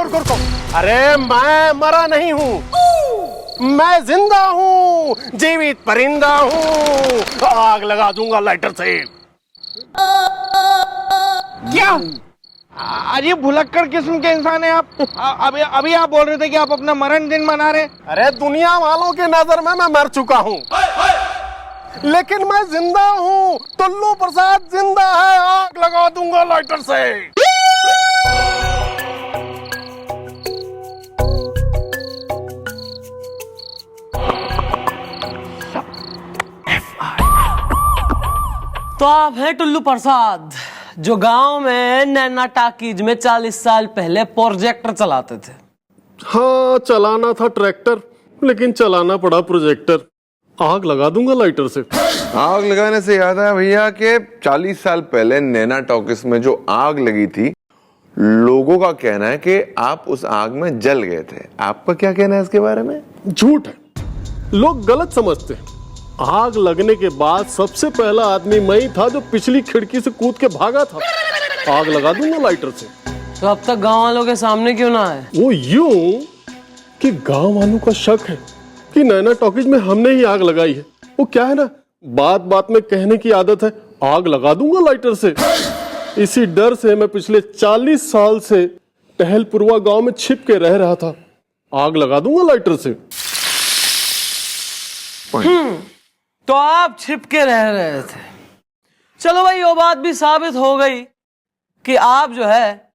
रुको। अरे मैं मरा नहीं हूँ, मैं जिंदा हूँ, जीवित परिंदा हूँ। आग लगा दूंगा लाइटर से। क्या? अरे भुलक्कड़ किस्म के इंसान है आप। अभी आप बोल रहे थे कि आप अपना मरण दिन मना रहे। अरे दुनिया वालों की नजर में मैं मर चुका हूँ, लेकिन मैं जिंदा हूँ। टुल्लू प्रसाद जिंदा है। आग लगा दूंगा लाइटर से। तो आप हैं टुल्लू प्रसाद, जो गांव में नैना टाकीज में 40 साल पहले प्रोजेक्टर चलाते थे। हाँ, चलाना था ट्रैक्टर, लेकिन चलाना पड़ा प्रोजेक्टर। आग लगा दूंगा लाइटर से। आग लगाने से याद आया भैया कि 40 साल पहले नैना टॉकीज में जो आग लगी थी, लोगों का कहना है कि आप उस आग में जल गए थे। आपका क्या कहना है इसके बारे में? झूठ है, लोग गलत समझते हैं। आग लगने के बाद सबसे पहला आदमी मैं ही था जो पिछली खिड़की से कूद के भागा था। आग लगा दूंगा लाइटर से। तो अब तक गांव वालों के सामने क्यों ना आए? वो यूं कि गांव वालों का शक है कि नैना टॉकीज में हमने ही आग लगाई है। वो क्या है ना, बात बात में कहने की आदत है, आग लगा दूंगा लाइटर से। इसी डर से मैं पिछले 40 साल से टहलपुरवा गांव में छिप के रह रहा था। आग लगा दूंगा लाइटर से। तो आप छिप के रह रहे थे। चलो भाई, वो बात भी साबित हो गई कि आप जो है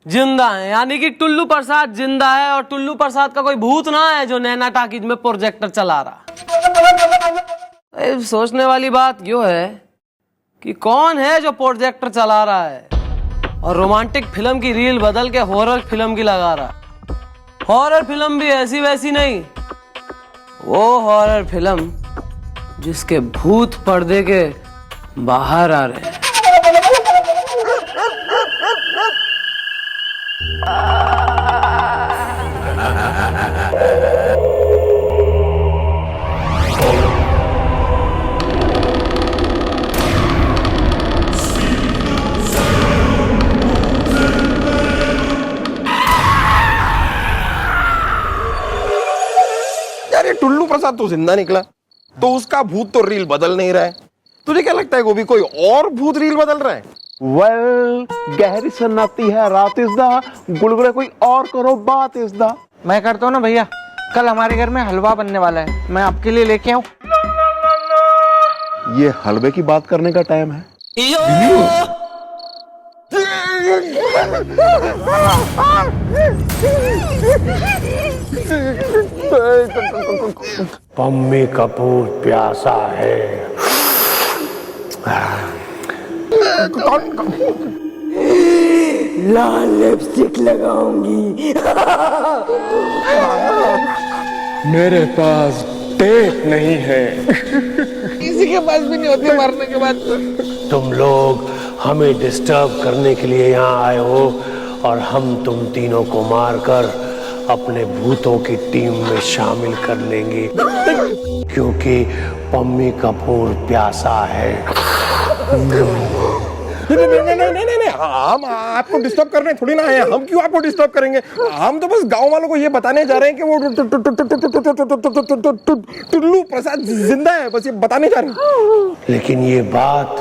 जिंदा हैं, यानी कि टुल्लू प्रसाद जिंदा है और टुल्लू प्रसाद का कोई भूत ना है जो नैना टाकीज में प्रोजेक्टर चला रहा। सोचने वाली बात यो है कि कौन है जो प्रोजेक्टर चला रहा है और रोमांटिक फिल्म की रील बदल के हॉरर फिल्म की लगा रहा। हॉरर फिल्म भी ऐसी वैसी नहीं, वो हॉरर फिल्म जिसके भूत पर्दे के बाहर आ रहे हैं। यार ये टुल्लू प्रसाद तो जिंदा निकला, तो उसका भूत तो रील बदल नहीं रहा है। तुझे क्या लगता है वो भी कोई और भूत रील बदल रहा है? गहरी सन्नाटी है रात इस दा, गुड़गुड़े कोई और करो बात इस दा। मैं करता हूँ ना भैया, कल हमारे घर में हलवा बनने वाला है, मैं आपके लिए लेके आऊं? ये हलवे की बात करने का टाइम है। पम्मी कपूर प्यासा है। लाल लिपस्टिक लगाऊंगी। मेरे पास टेप नहीं है। किसी के पास भी नहीं होती मरने के बाद। तुम लोग हमें डिस्टर्ब करने के लिए यहाँ आए हो और हम तुम तीनों को मारकर अपने भूतों की टीम में शामिल कर लेंगे, क्योंकि पम्मी कपूर प्यासा है। नहीं, हम आपको डिस्टर्ब करने थोड़ी ना आए। हम क्यों आपको डिस्टर्ब करेंगे? हम तो बस गांव वालों को ये बताने जा रहे हैं कि वो टुल्लू प्रसाद जिंदा है, बस ये बताने जा रहे हैं। लेकिन ये बात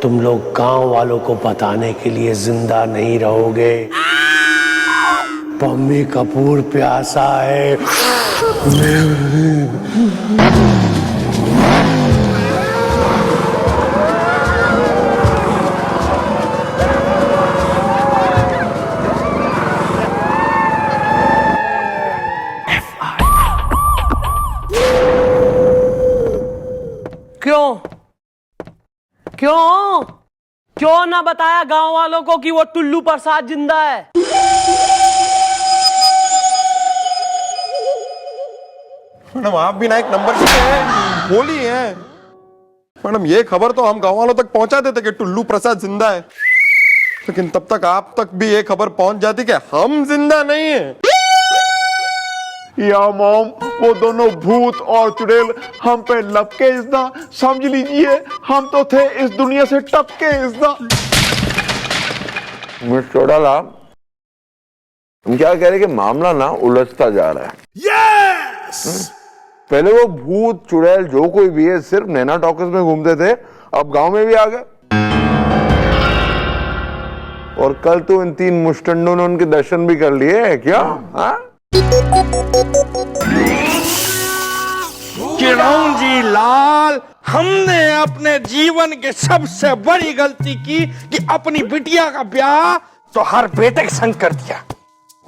तुम लोग गांव वालों को बताने के लिए जिंदा नहीं रहोगे। पम्मी कपूर प्यासा है। क्यों ना बताया गांव वालों को कि वो टुल्लू प्रसाद जिंदा है? मैडम आप भी ना एक नंबर से बोली है। मैडम ये खबर तो हम गांव वालों तक पहुंचा देते कि टुल्लू प्रसाद जिंदा है, लेकिन तब तक आप तक भी ये खबर पहुंच जाती कि हम जिंदा नहीं है। या मॉम, वो दोनों भूत और चुड़ैल हम पे लपके इज़दा, समझ लीजिए हम तो थे इस दुनिया से टपके इज़दा। मिस्टर चौड़ाला, हम क्या कह रहे हैं कि मामला ना उलझता जा रहा है। पहले वो भूत चुड़ैल जो कोई भी है सिर्फ नैना टॉकीज में घूमते थे, अब गांव में भी आ गए। और कल तो इन 3 मुस्टंडों ने उनके दर्शन भी कर लिए हैं क्या? हाँ? किरण जी लाल, हमने अपने जीवन की सबसे बड़ी गलती की कि अपनी बिटिया का ब्याह तो हर बेटे के संग कर दिया।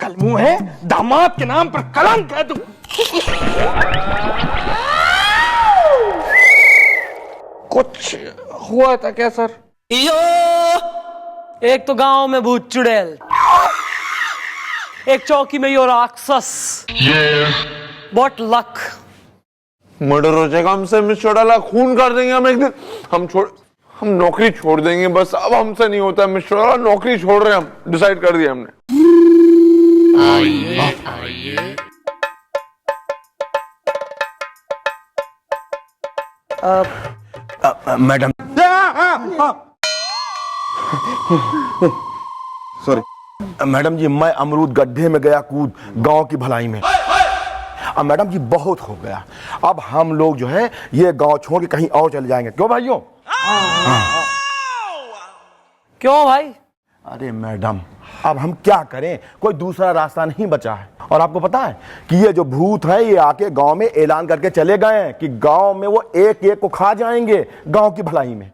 कल मुंह है दामाद के नाम पर कलंक है तू। कुछ हुआ था क्या सर? एक तो गांव में भूत चुड़ैल, एक चौकी में यो राक्षस। What luck। मर्डर हो जाएगा हमसे मिस चौटाला, खून कर देंगे हम एक दिन। हम नौकरी छोड़ देंगे बस, अब हमसे नहीं होता मिस चौटाला, नौकरी छोड़ रहे हैं हम, डिसाइड कर दिया हमने। मैडम सॉरी मैडम जी, मैं अमरूद गड्ढे में गया कूद गांव की भलाई में। अब मैडम जी बहुत हो गया, अब हम लोग जो है ये गांव छोड़ के कहीं और चले जाएंगे। क्यों भाइयों? क्यों भाई? अरे मैडम, अब हम क्या करें, कोई दूसरा रास्ता नहीं बचा है। और आपको पता है कि ये जो भूत है ये आके गांव में ऐलान करके चले गए हैं कि गांव में वो एक एक को खा जाएंगे गांव की भलाई में।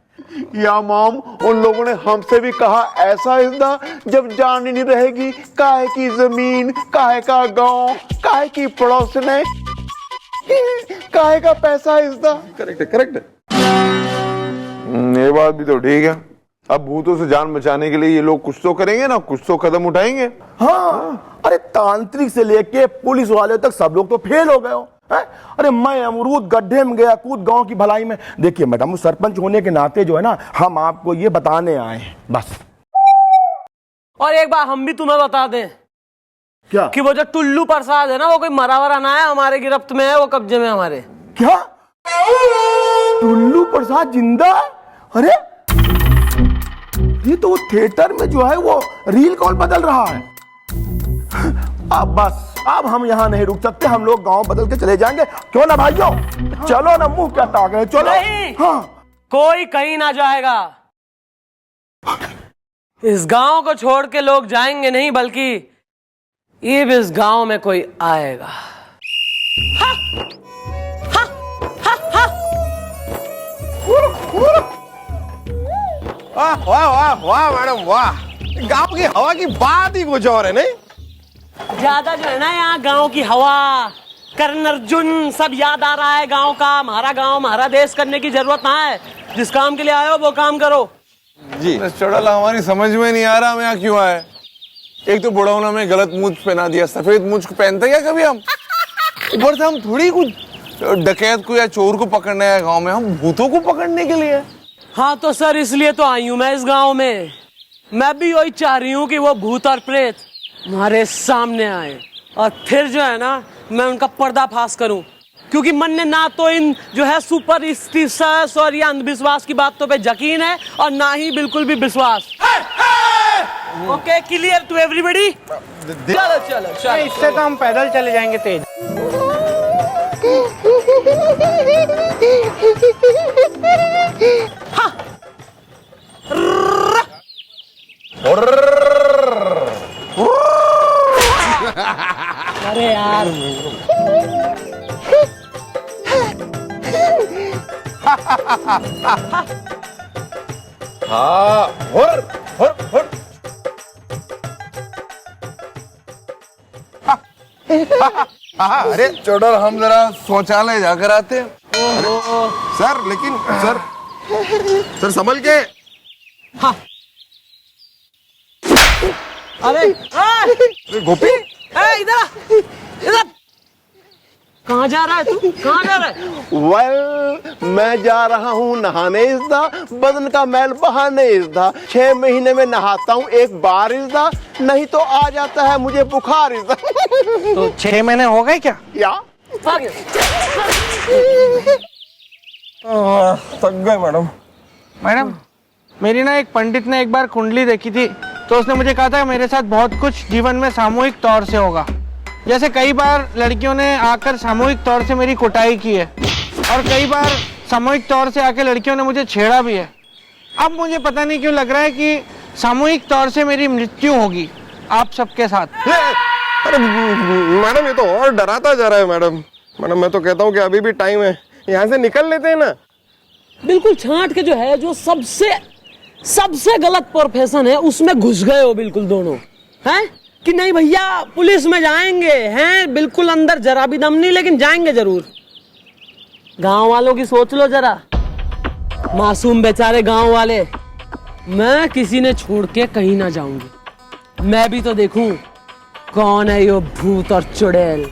या मॉम, उन लोगों ने हमसे भी कहा ऐसा हिस्सा जब जान ही नहीं रहेगी, काहे की जमीन, काहे का गांव, काहे की पड़ोसन है, काहे का पैसा हिस्सा। करेक्ट है, करेक्ट है। ये बात भी तो ठीक है। अब भूतों से जान बचाने के लिए ये लोग कुछ तो करेंगे ना, कुछ तो कदम उठाएंगे। हाँ, अरे तांत्रिक से लेके पुलिस वाले तक सब लोग तो फेल हो गए हो। अरे मैं अमरूद गड्ढे में गया कूद गांव की भलाई में। देखिए मैडम, सरपंच होने के नाते जो है ना, हम आपको ये बताने आए हैं बस। और एक बार हम भी तुम्हें बता दें क्या? कि वो जो टुल्लू प्रसाद है ना, वो कोई मरा वरा ना है, हमारे गिरफ्त में है, वो कब्जे में हमारे। क्या? टुल्लू प्रसाद जिंदा है? अरे ये तो थिएटर में जो है वो रील कॉल बदल रहा है। अब बस, अब हम यहाँ नहीं रुक सकते, हम लोग गांव बदल के चले जाएंगे। क्यों ना भाइयों? चलो ना, मुंह क्या ताक रहे, चलो। नहीं, हाँ, कोई कहीं ना जाएगा। इस गांव को छोड़ के लोग जाएंगे नहीं, बल्कि ये भी इस गांव में कोई आएगा। हा, हा, हा, हा। वाह वाह वाह वाह मैडम वाह, गांव की हवा की बात ही कुछ और है। नहीं ज्यादा जो है ना यहाँ गांव की हवा, कर्ण अर्जुन सब याद आ रहा है गांव का। हमारा गांव हमारा देश करने की जरूरत ना है, जिस काम के लिए आए हो वो काम करो। जी मिस चौटाला, हमारी समझ में नहीं आ रहा हम यहाँ क्यों आए। एक तो बुढ़ाओं ने हमें गलत मूंछ पहना दिया, सफेद मूंछ पहनते क्या कभी हम? ऊपर से हम थोड़ी कुछ डकैत को या चोर को पकड़ने आए गाँव में, हम भूतों को पकड़ने के लिए। हाँ तो सर, इसलिए तो आई हूं मैं इस गांव में। मैं भी वही चाह रही हूँ कि वो भूत और प्रेत हमारे सामने आए और फिर जो है ना, मैं उनका पर्दाफाश करूं। क्योंकि मन ने ना तो इन जो है सुपरस्टिशस और या अंधविश्वास की बातों पे यकीन है, और ना ही बिल्कुल भी विश्वास। Okay, clear to everybody? चलो चलो चलो। इससे तो हम पैदल चले जाएंगे तेज। अरे यार, अरे चौटाल, हम जरा शौचालय जाकर आते हैं। सर, लेकिन सर संभल के। हाँ। अरे गोपी, इधर इधर, कहाँ जा रहा है तू? कहाँ जा रहा है? वेल, मैं जा रहा हूँ नहाने इसदा, बदन का मैल बहाने इसदा। 6 महीने में नहाता हूँ एक बार इसदा, नहीं तो आ जाता है मुझे बुखार इसदा। तो 6 महीने हो गए क्या? या थक गए मैडम। मैडम, मेरी ना एक पंडित ने एक बार कुंडली देखी थी, तो उसने मुझे कहा था मेरे साथ बहुत कुछ जीवन में सामूहिक तौर से होगा। जैसे कई बार लड़कियों ने आकर सामूहिक तौर से मेरी कुटाई की है और कई बार सामूहिक तौर से आकर लड़कियों ने मुझे छेड़ा भी है। अब मुझे पता नहीं क्यों लग रहा है कि सामूहिक तौर से मेरी मृत्यु होगी आप सबके साथ। अरे मैडम ये तो और डराता जा रहा है मैडम। मैडम मैं तो कहता हूँ कि अभी भी टाइम है, यहाँ से निकल लेते हैं ना। बिल्कुल छांट के जो है, जो सबसे गलत प्रोफेशन है उसमें घुस गए हो बिल्कुल दोनों, हैं कि नहीं भैया पुलिस में जाएंगे, हैं बिल्कुल अंदर जरा भी दम नहीं, लेकिन जाएंगे जरूर। गांव वालों की सोच लो जरा, मासूम बेचारे गांव वाले। मैं किसी ने छोड़ के कहीं ना जाऊंगी, मैं भी तो देखूं कौन है ये भूत और चुड़ैल।